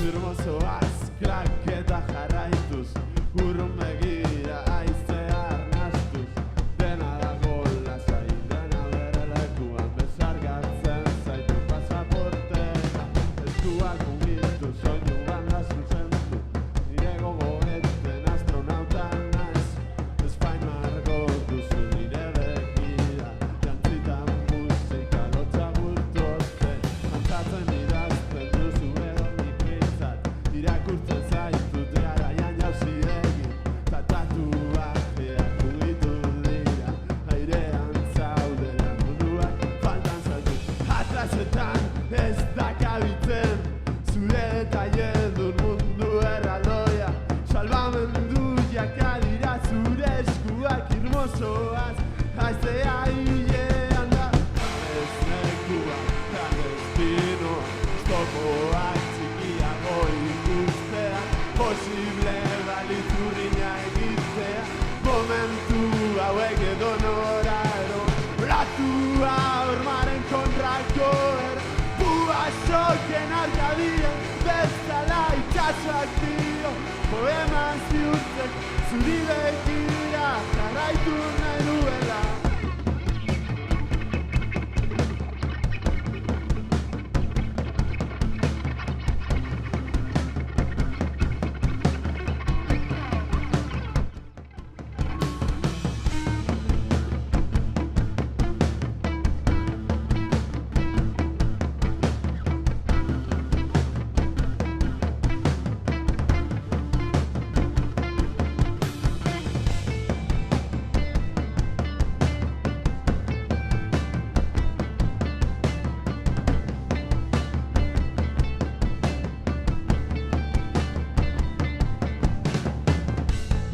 Irmozoaz, kraketa jarraituz, urrun begira aizea arnastuz, dena dago lasai, dena bere lekuan, bezargatzen zaitu pasaportea, eskuak mugitu, soinu banda zuzentu, nire gogoetzen astronauta naiz, Espain margotuzu nire begira, jantzitan musika lotza bultoste, kantatzen idazten duzu edo nik mintzat, irakurtzen zaitut garaian jauzi egin, tatatuak ugitu dira, airean zaudela munduak faltan zaitut, atlasetan ez dakabitzen, zure eta jedun mundu erraldoia, salbamendu jakadira zure eskuak irmozoaz, haizea hilean da, ez nekua, clandestino, oztopoak txikiago ikustea, posible baliturrina egitea, momentu hauek edo noraro, olatua hormaren kontrako era, buasoken arkadien, bezala itxasoak dio, poeman ziurtzek, zuri begira, jarraitu nahi duela.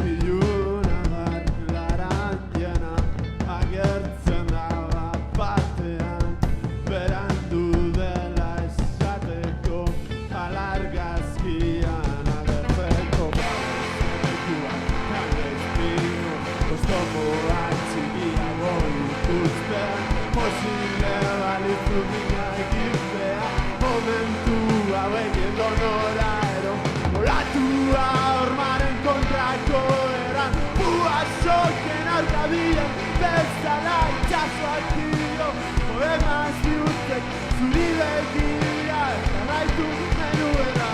Iluna barlaran jena, agertzen da bat-batean, berandu dela esateko, alargazkian agertzeko, lekuak clandestino, oztopoak txikiago ikustean, posible balitu mina egitea, momentu hauek edo noraro, olatua hormaren kontrako eran, buasoken arkadien, bezala itxasoak dio, poema ziurtzek, zuri begira, jarraitu nahi duela.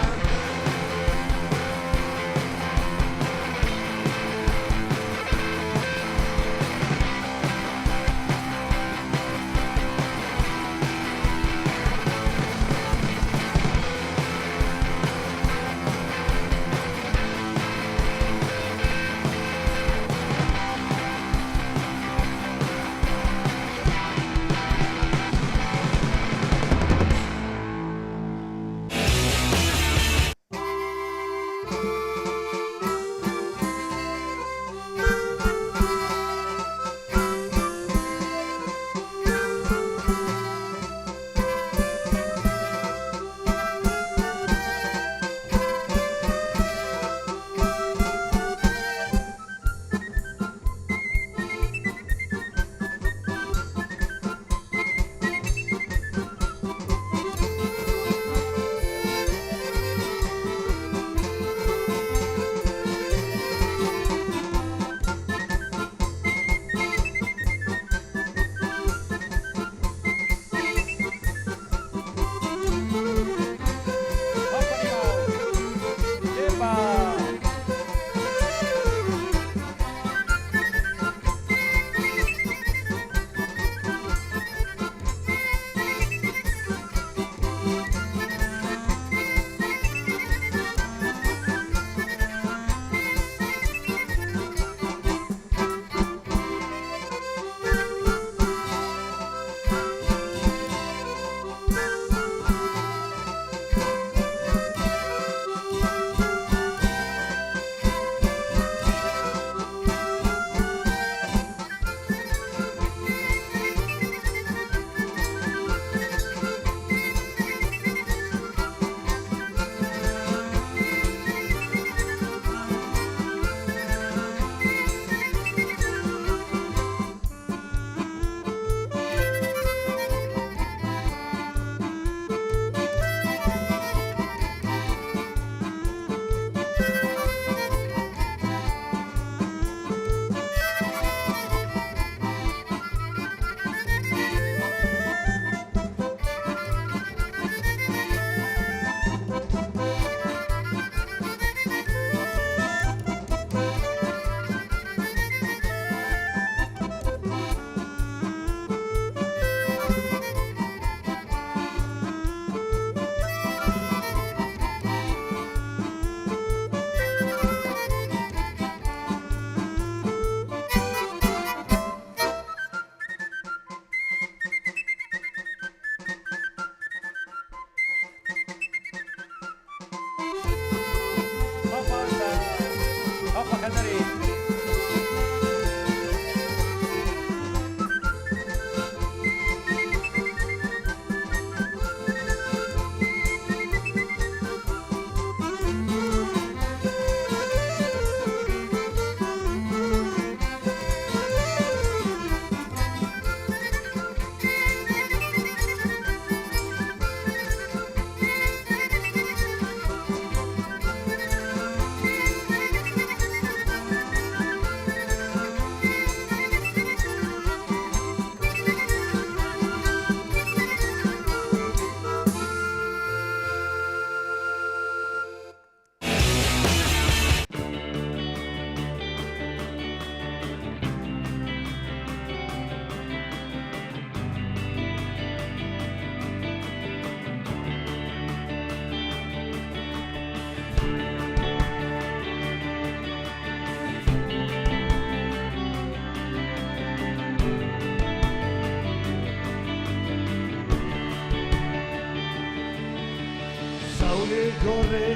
Corre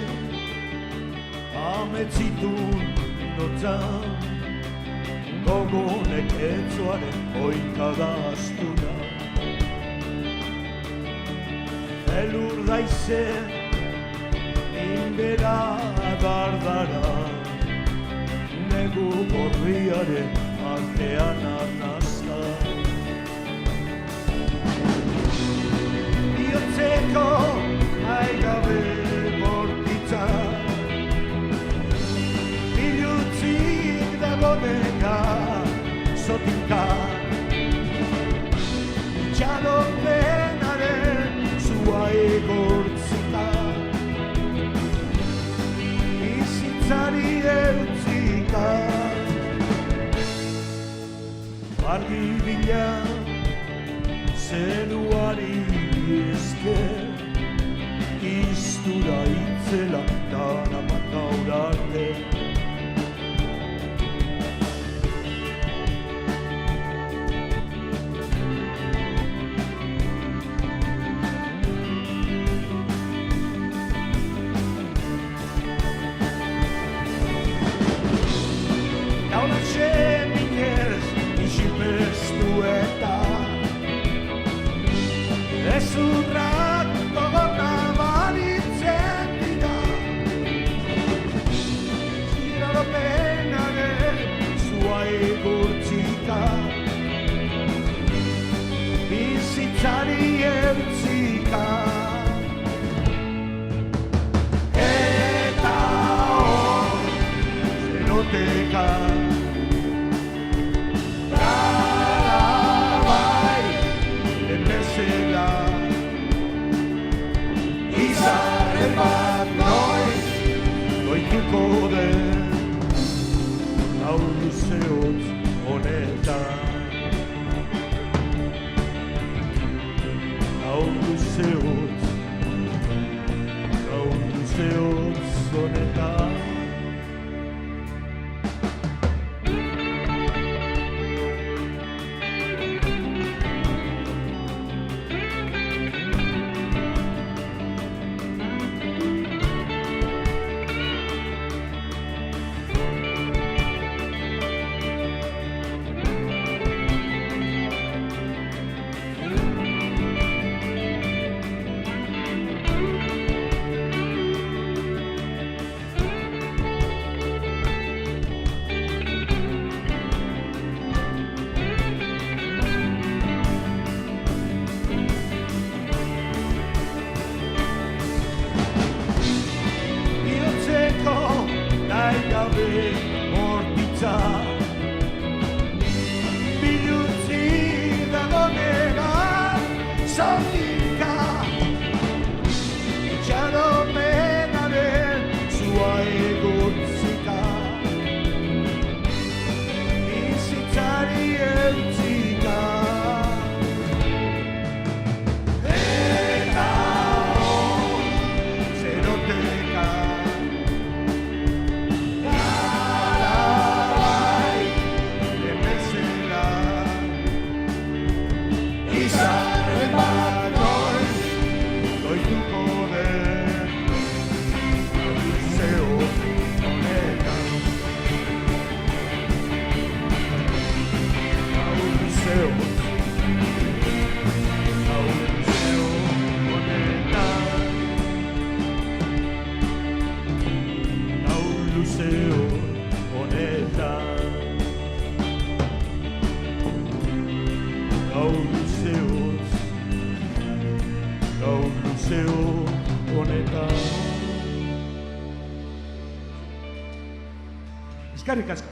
ametzitun notzan Gogonek etzuaren oikada astuna Elur daizen inbera dardara Negu gorriaren artean arnazta Biotzeko aigabe bortitza Bilutzik dagoneka zotinka Itxaropenaren zua egortzita Bizitzari eutzika Argi bila zeruari esker Iztura itzela dara gaur arte Gaunatxe minez isipestu eta Ezurrak gogorra baritzen dira Iradopenaren zua egurtzika Bizitzari eutzika Eta hor zenoteka Izarren bat noiz doituko den Hau luzeotz honetan Hau luzeotz honetan Bortitza Bilutzi dagonega zotika Itxaropenaren zua egurtzika Bizitzari eutzika Eta hor zenoteka Izarren bat noiz doituko den Hau luzeotz honetan Hau luzeotz honetan Hau luzeotz honetan Hau luzeotz honetan Eskerrik asko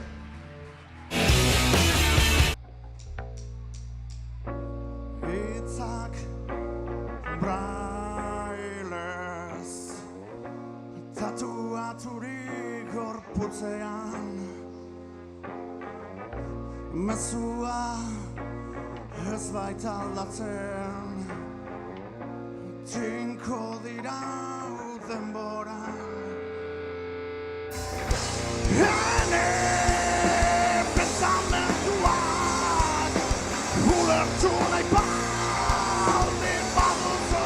Hitzak brailez Tatuaturik gorputzean Mezua ez baita aldatzen Tinko dira denboran Hene pensamenduak Ulertu nahi baldin baduzu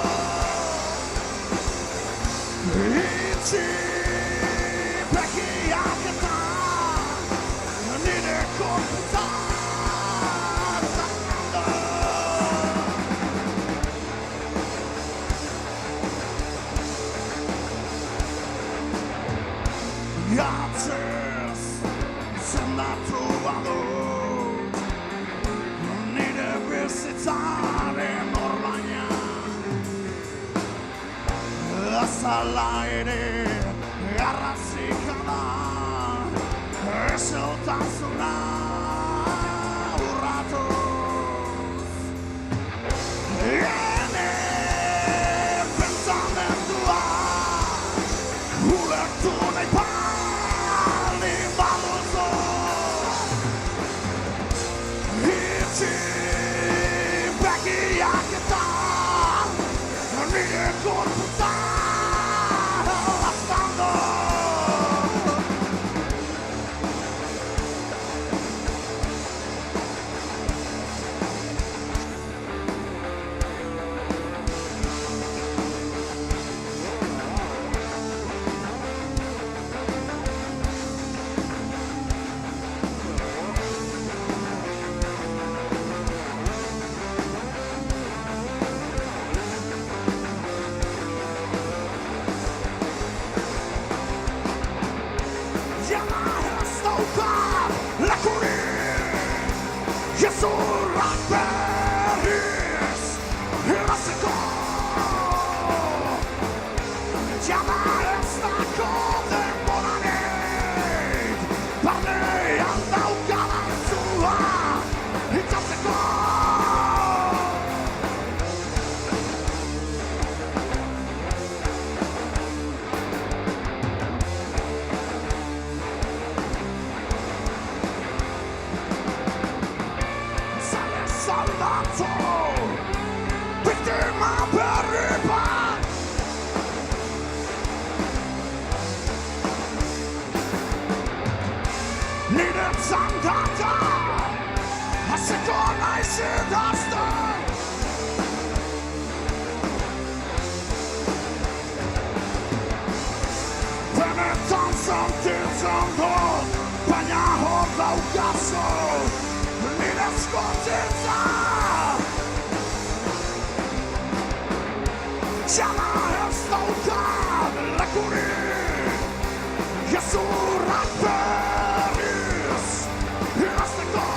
aldatu badut nire bizitzaren orbaina azala ere garrazika da ezotasuna urratuz ene pentsamendua ulertu nahi baldin baduzu itxi begiak eta nire gorputza laztandu Gezurrak berriz irraziko jada ez dako denborarik barnean daukadan zua itxatzeko Saldato, vittima berri bat nire zangata hasiko naiz idazten benetan sentitzen dut baina hor daukazu nire eskotitza jada ez daukat lekurik gezurrak berriz idazteko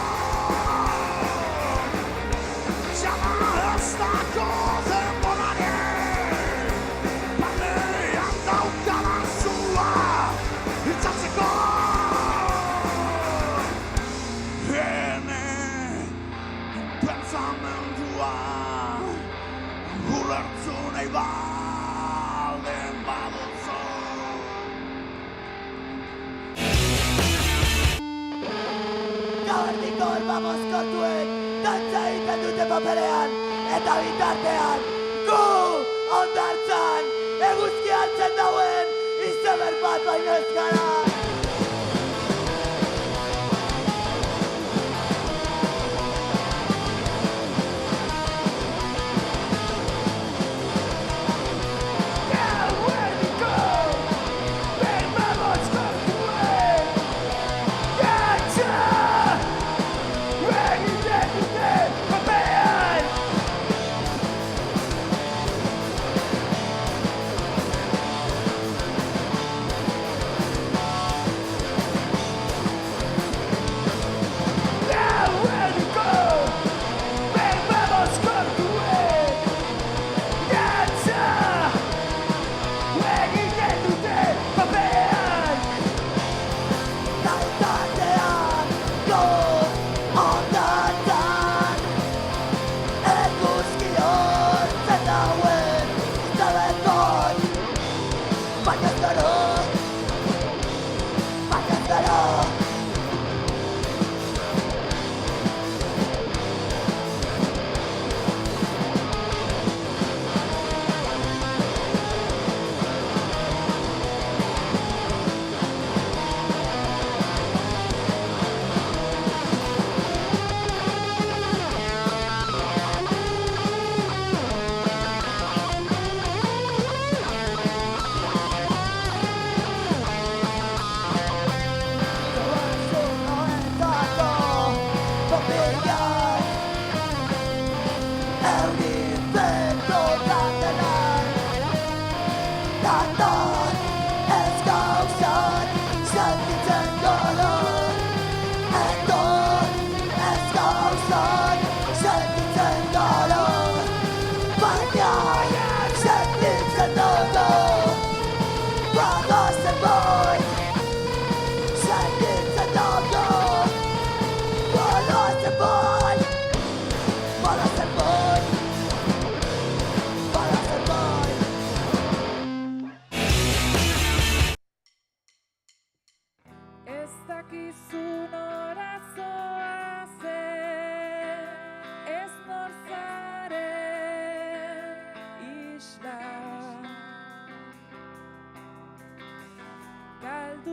jada ez dako denborarik barnean daukadan zua itxatzeko pentsamendua ulertu nahi baldin baduzu Gabardiko erbamozkortuek dantza egiten dute paperean eta bitartean gu hondartzan eguzki hartzen dauen izeber bat baino ez gara.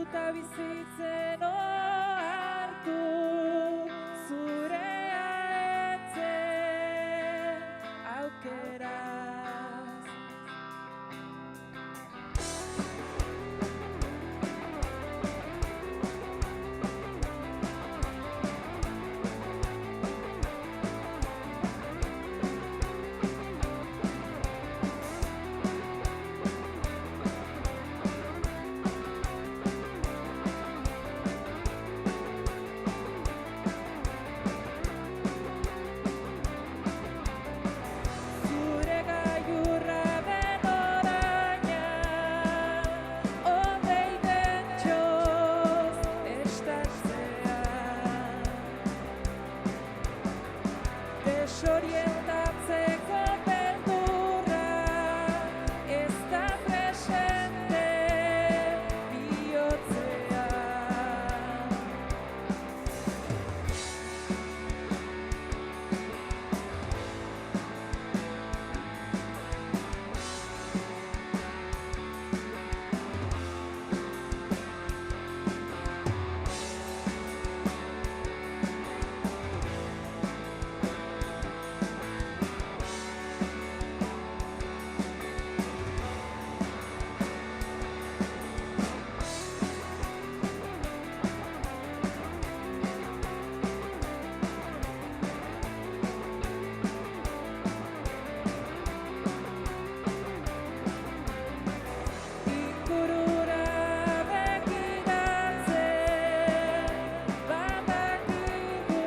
Galduta bizitzen ohartu zurea etzen aukeraz. Zure gailurra den oraina, odei den txoz estartzea. Desorientatzeko beldurra ez da presente bihotzean. Ingurura begiratzen badakigu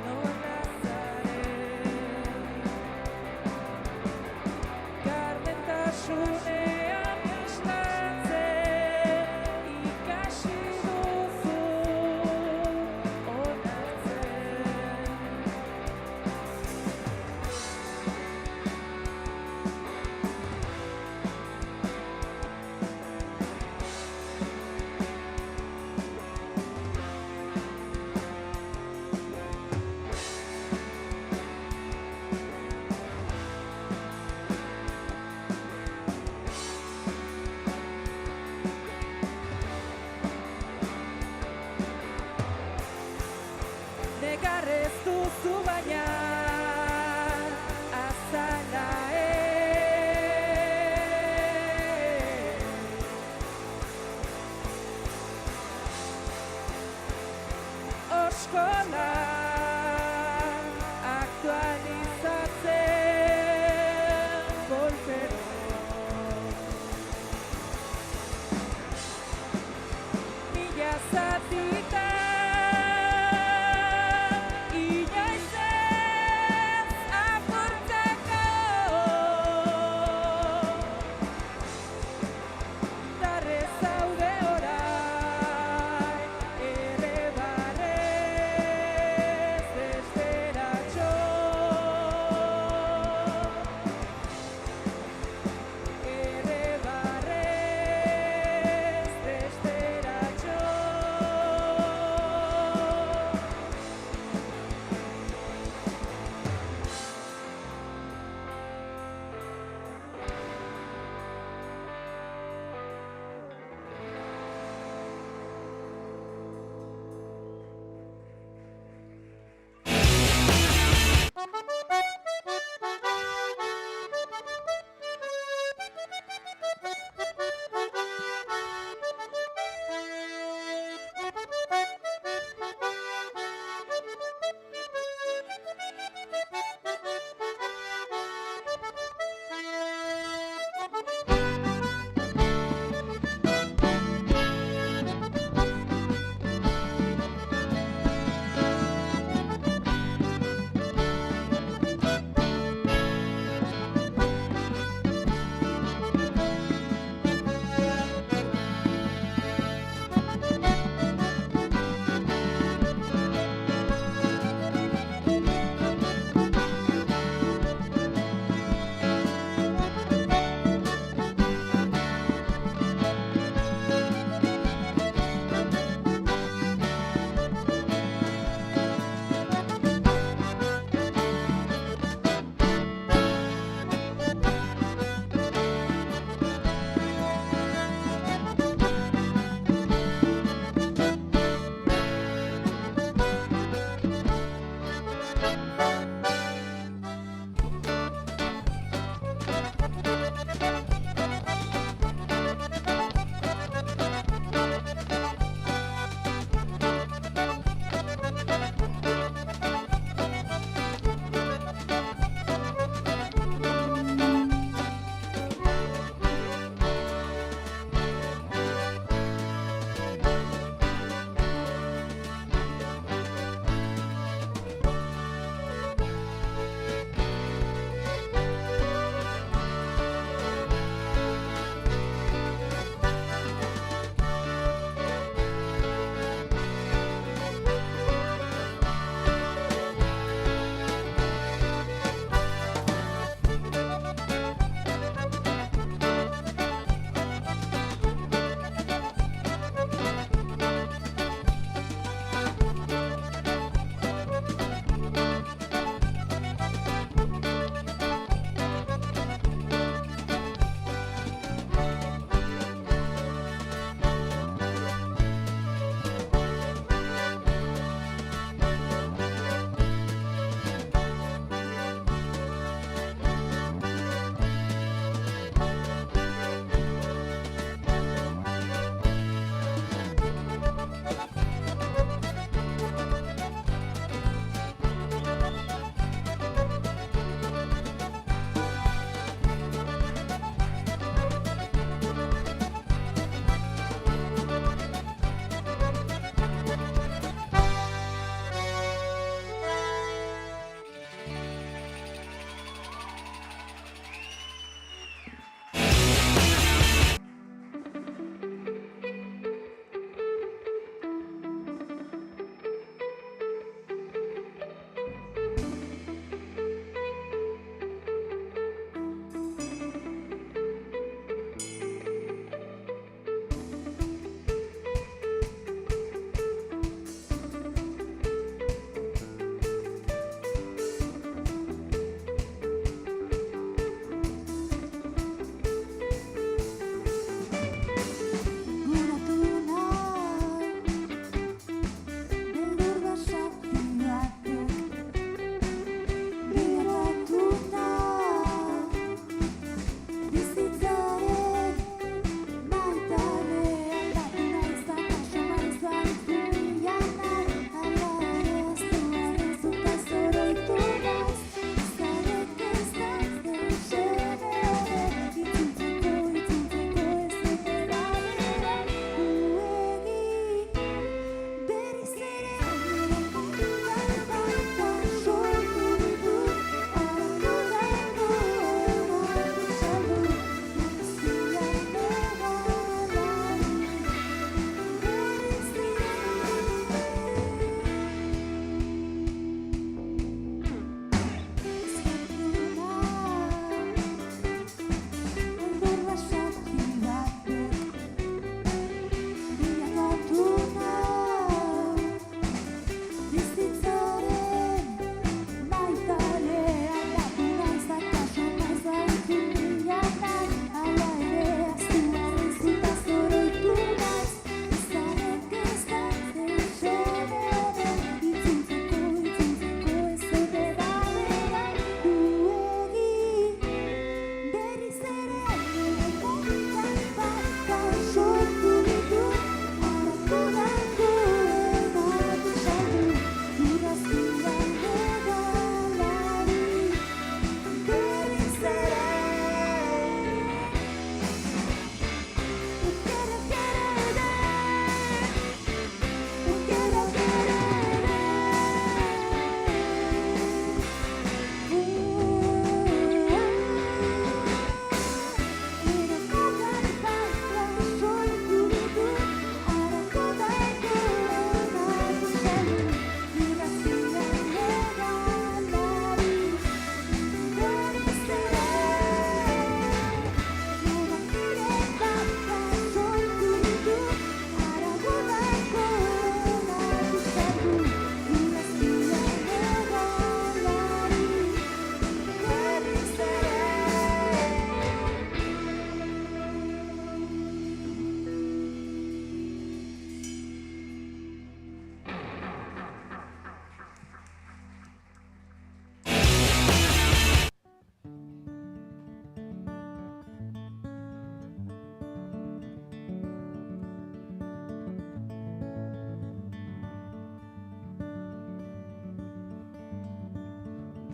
nola zaren. Gardentasunean islatzen ikasi duzu onartzen. Negar ez duzu baina azala Oskola aktualizatzen golpero. Mila zatitan inoiz ez apurtzeko. Darre zaude orain ere barre.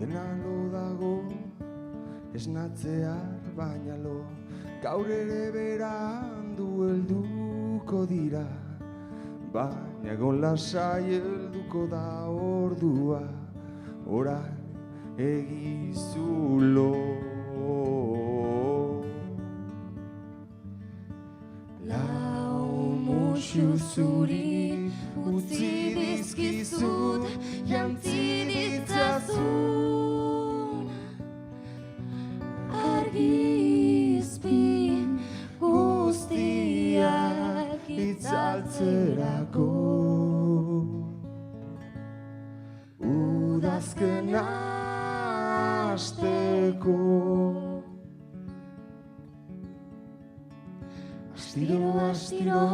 dena lo dago, esnatzear baina lo, gaur ere berandu helduko dira, baina egon lasai helduko da ordua, orain egizulo. Lau musu zuri utzi dizkizut, jantzi ditzazun argizpi guztiak itzaltzerako. Udazkena hasteko, astiro,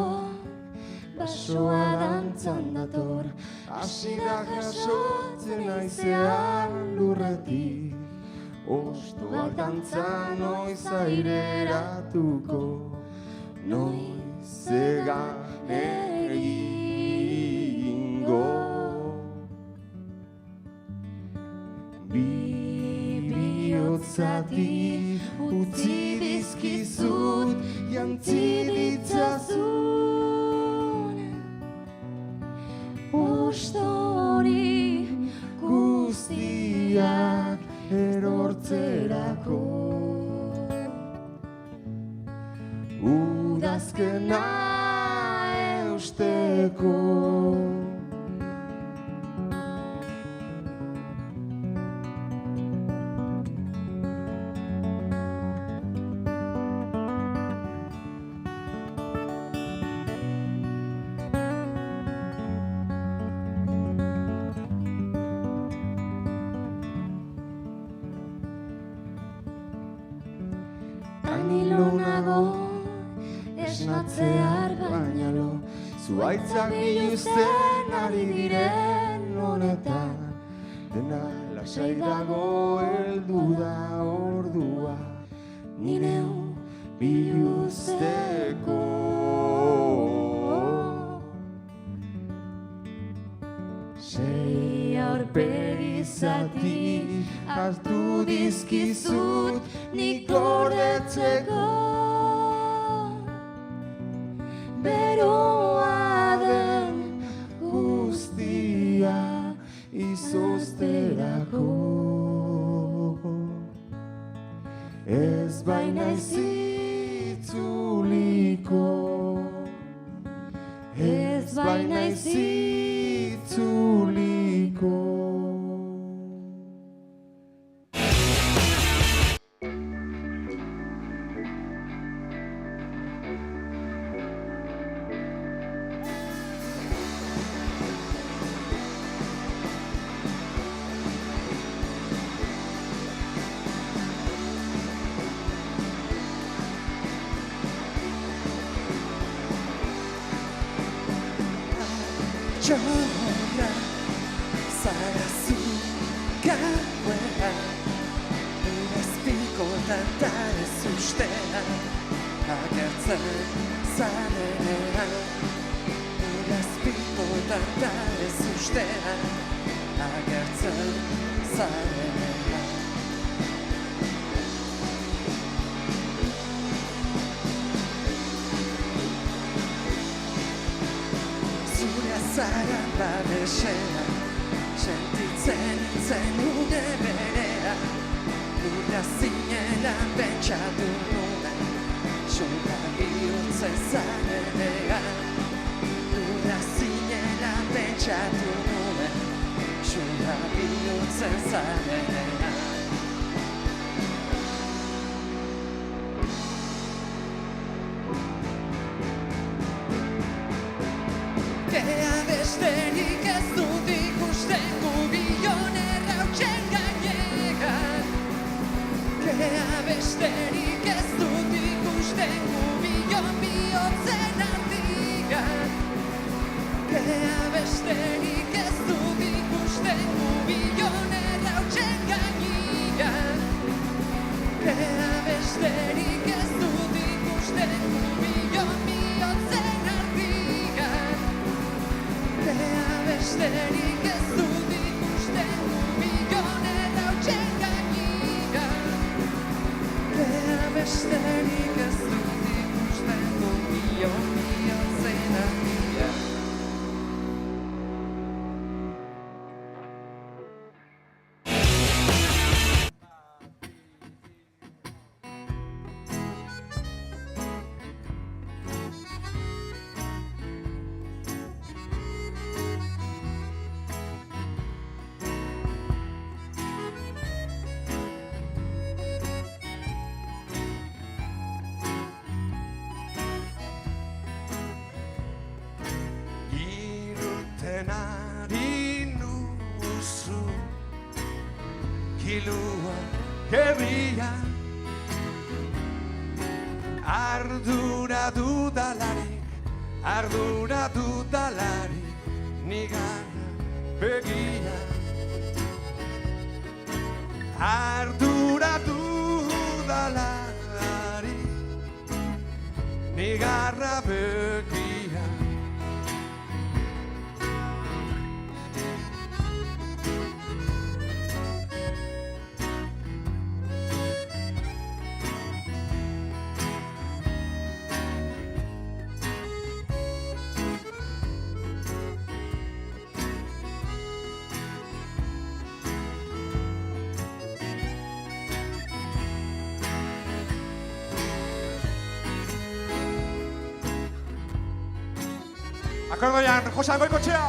basoa dantzan dator, hasi da jasotzen aizean lurretik, ostoak dantzan noiz aireratuko, noiz egan egingo. Bihotzati utzi dizkizut, jantzi ditzazun ostori guztiak erortzerako. Udazkena eusteko. Anilonago, esnatzear baina lo, zuaitzak biluzten ari diren honetan, dena lasai dago heldu da ordua, ni neu biluzteko. Sei aurpegi zati hartu dizkizut, nik gordetzeko. Beroa den guztia izozterako. Ez baina izitzuliko, ez baina izitzuliko. Jorra zarazu gauean, urazpiko data ez ustean, agertzen zarenean. Urazpiko data ez ustean, agertzen zarenean. Zara babesea, sentitzen itzen ude berea, lurra zinela pentsatu nuen, sola bihurtzen zarenean. Lurra zinela pentsatu nuen, sola bihurtzen zarenean. Besterik ez dut ikusten gubion errautsen gainean. Besterik ez dut ikusten gubion bihotzen ardian. Besterik ez dut ikusten gubion errautsen gainean. Besterik ez dut ikusten gubion bihotzen ardian. Besterik ez dut ikusten gubion errautsen besterik ez dut ikusten milion zen argia. Ari nuzu kilua gerria ardura dudalarik nigarra begia ardura dudalarik nigarra begia. Akordoian, Josean Goikoetxea!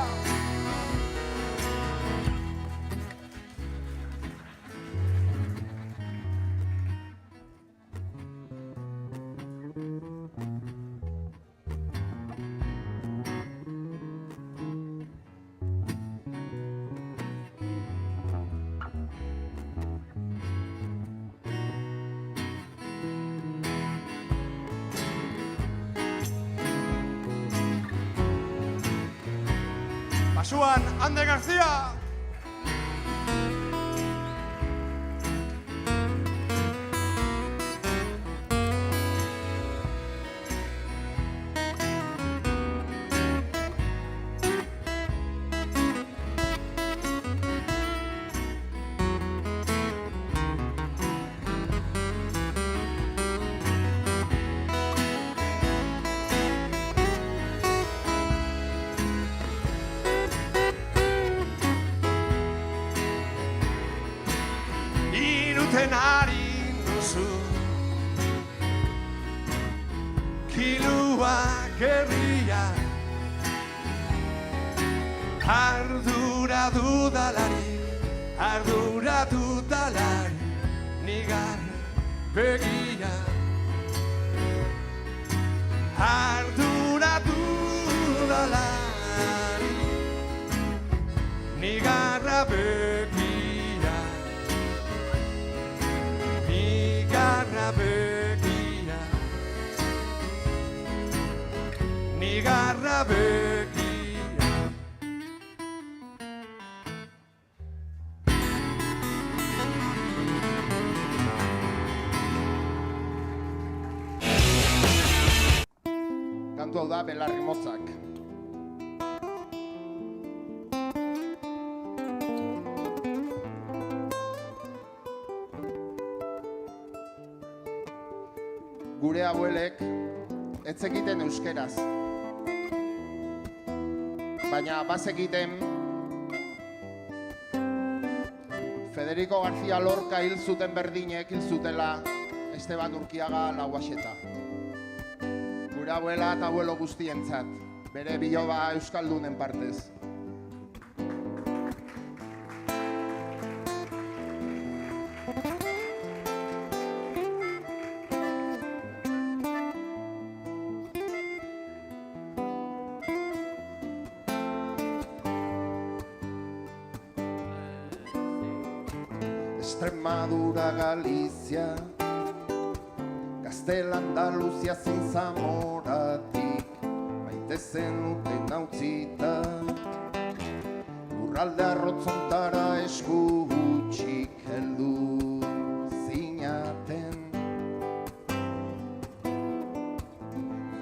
Basuan, Ander García! Ari duzu kilua gerria ardura dudalari nigarra begia ardura dudalari nigarra begia. Nigarra begia. Kantu hau da Belarri Motzak. Gure abuelek ez zekiten euskeraz, baina bazekiten Federico García Lorca hil zuten berdinek hil zutela Esteban Urkiaga Lauaxeta. Gure abuela eta abuelo guztientzat, bere biloba euskaldunen partez. Extremadura, Galicia, Gaztela, Andaluzia, zein Zamoratik maite zenuten hautzita, lurralde arrotzontara esku gutxik heldu zinaten.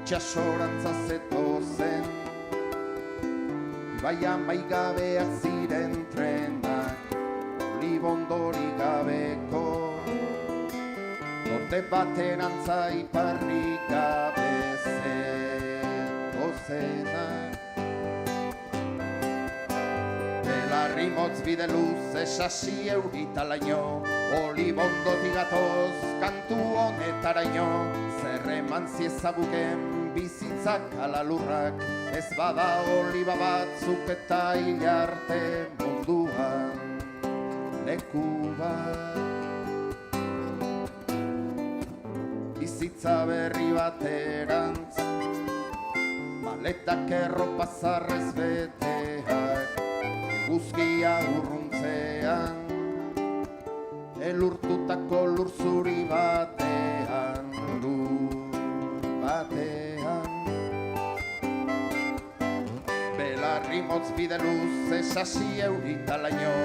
Itxasorantza zetozen, ibaia maigabeak ziren trenak, libondori gabeko Alde baterantza iparrik gabe zendozenak. Belarri motz bide luze sasi euritalaino, olibondotik gatoz kantu honetaraino. Zer eman ziezaguken bizitzak ala lurrak, ez bada oliba batzuk eta hilarte munduan leku bat. Bizitza berri baterantz, maletak erropa zarrez beteak, eguzkia urruntzean, elurtutako lur zuri batean, batean. Belarri motz bide luze sasi euritalaino,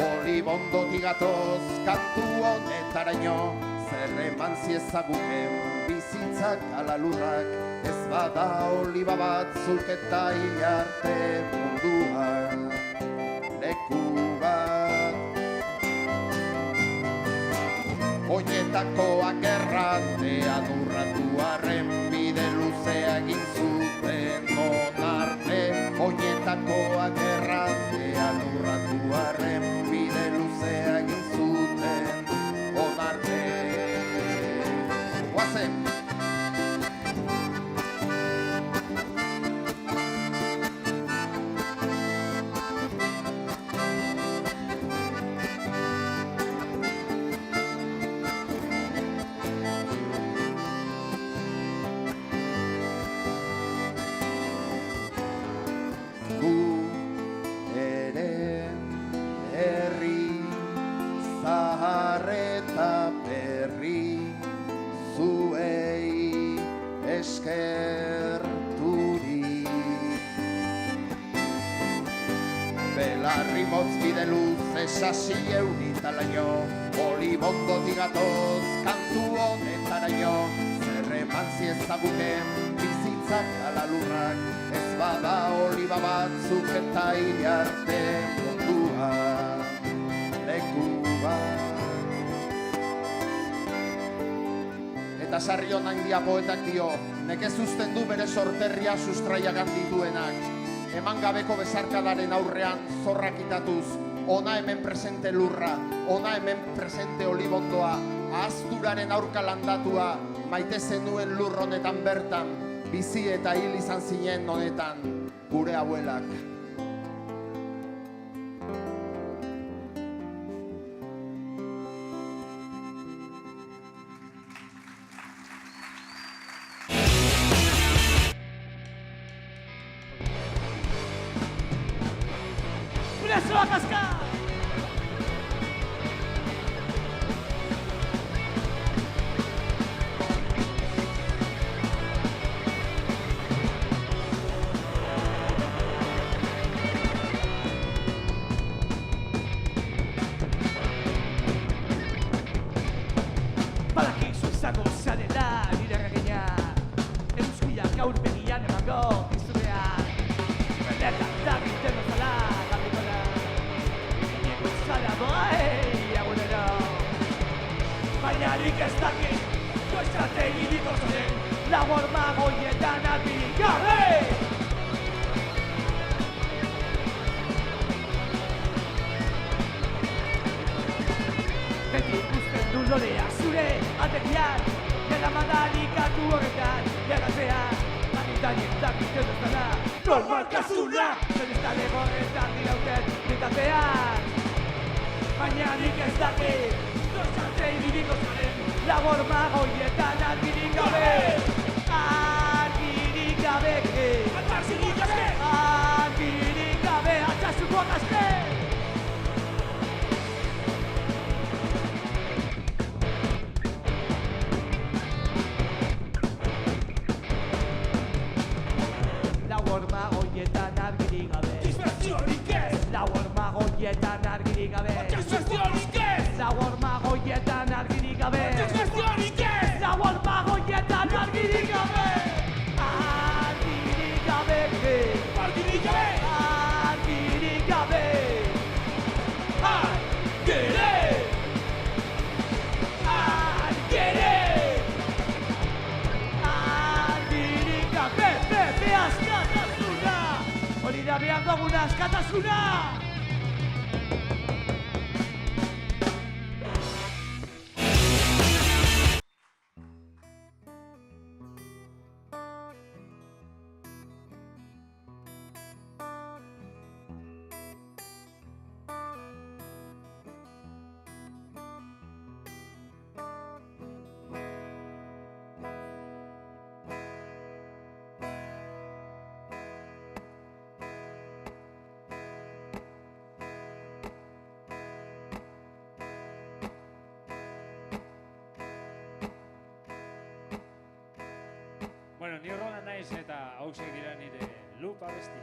olibondotik gatoz kantu honetaraino. Zer eman ziezaguken bizitzak ala lurrak, ez bada oliba batzuk eta hilarte munduan leku bat. Oinetakoak erratean urratu arren bide luzea egin zuten onarte. Oinetakoak erratean urratu arren bide luzea egin zuten onarte. Guazen! Belarri motz bide luze sasi euritalaino, olibondotik gatoz kantu honetaraino. Zer eman ziezaguken bizitzak ala lurrak, ez bada oliba batzuk eta hilarte munduan leku bat. Eta sarrion handia poetak dio, nekez uzten du bere sorterria sustraiak dituenak. Eman gabeko bezarkadaren aurrean zorrak itatuz, ona hemen presente lurra, ona hemen presente olibondoa, ahazturaren aurka landatua, maite zenuen lur honetan bertan, bizi eta hil izan zinen honetan, gure abuelak. Eso a cascar. Badakizu izango zarela nire erregina, eguzkia gaur begian emango dizunean. Benetan da giten bezala galdiko da, ineko zara doai agunero. Baina nik ez dakit, goizate egitiko zoren, lau horma goietan albirik gabe! Beti ikusten du lorea zure aldekian, dela madalikatu horretan, gerratzean, anitanien dakiten duzala, normaltasuna, zen ez da legorretan dirauten ditatean. Baina nik ez dakit, goizate ibiriko zaren, labor magoietan argirik gabe! Argirik gabe! Argirik gabe! Argirik gabe! Atxasuko gazte! Hormagoietan argirik gabe. Dispertsionik ez! Lau hormagoietan argirik gabe. Dispertsionik ez! Lau hormagoietan argirik gabe. Dispertsionik ez! Lau hormagoietan argirik gabe. Argirik gabe. Argirik gabe. Argirik gabe. Argere! Argere! askatasuna! Bueno, ni Roland naiz eta hausek dira nire lupa besti.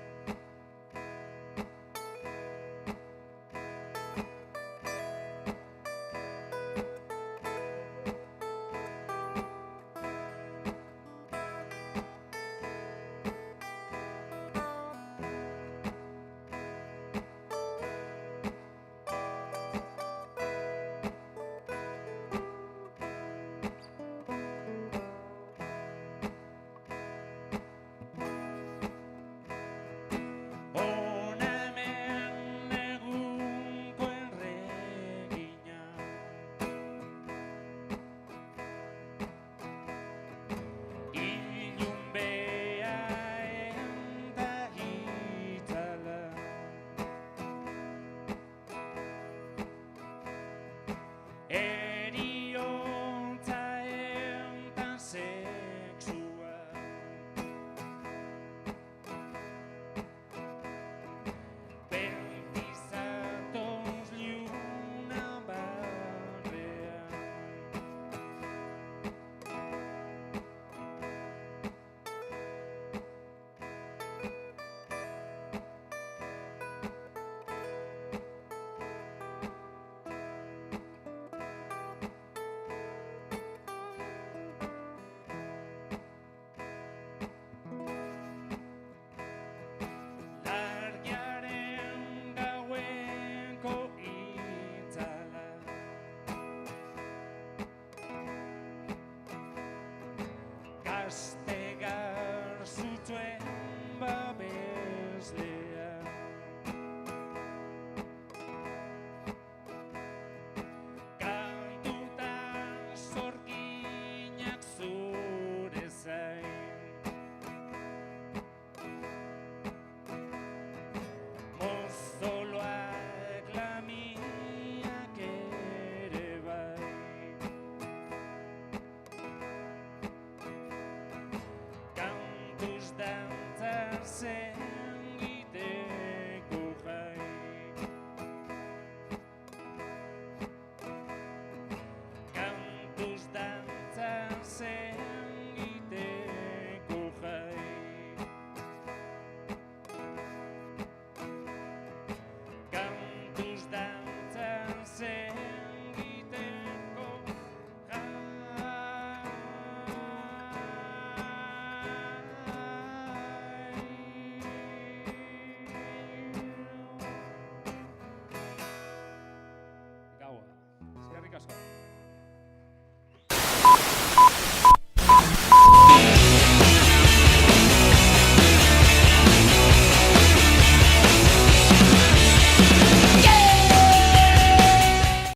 Gaztegar zutuen babeslea kantutan zorginak zure zain mozoloak lamiak ere bai cantuz dantzarse